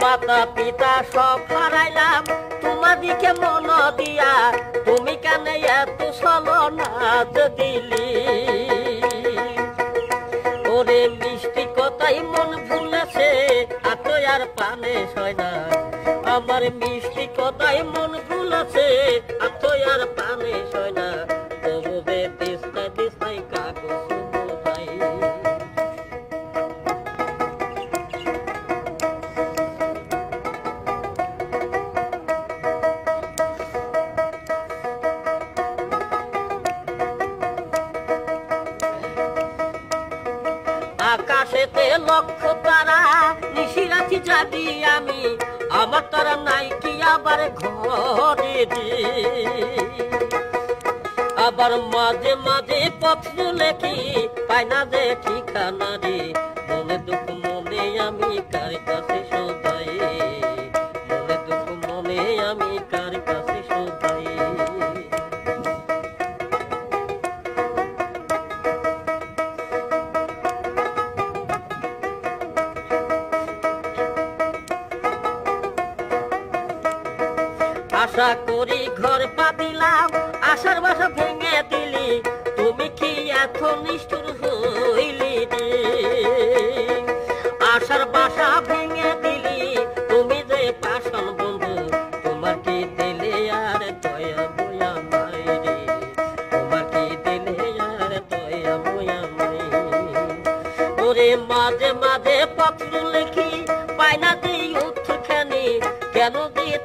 মাতা পিতা সব হারাইলাম তোমাদিকে মন দিয়া, তুমি কেন এত ছলনা দিলি? ওরে মিষ্টি কথাই মন ভুলেছে, এত আর পানে সয় না। আমার মিষ্টি কথাই মন ভুলেছে, এত আর পানে সয় না। তবু বে দিস্তায় দিস্তায় কাগজ বোঝাই। আকাশেতে লক্ষ তারা, নিশিরাতি যাবি আমি, আমার তারা নাই কি আবার ঘরে দি। আবার মাঝে মাঝে পত্র লেখি, পাই না যে ঠিকানা রে। মনে দুঃখ মনে আমি কার কাছে শোধাই, মনে দুঃখ মনে আমি কার কাছে শোধাই। আশা করি ঘর পাতিলাম, আশার বাসা ভেঙে দিলি, তুমি কি এত নিষ্ঠুর হইলি রে? আশার বাসা ভেঙে দিলি, তুমি যে পাষাণ বন্ধু, তোমার কি দিলে আর দয়া বয়া নাই রে? তোমার কি দিলে আর দয়া বয়া নাই? ওরে মাঝে মাঝে পত্র লিখি, পাই না দিই উত্তরখানি, কেন দিয়ে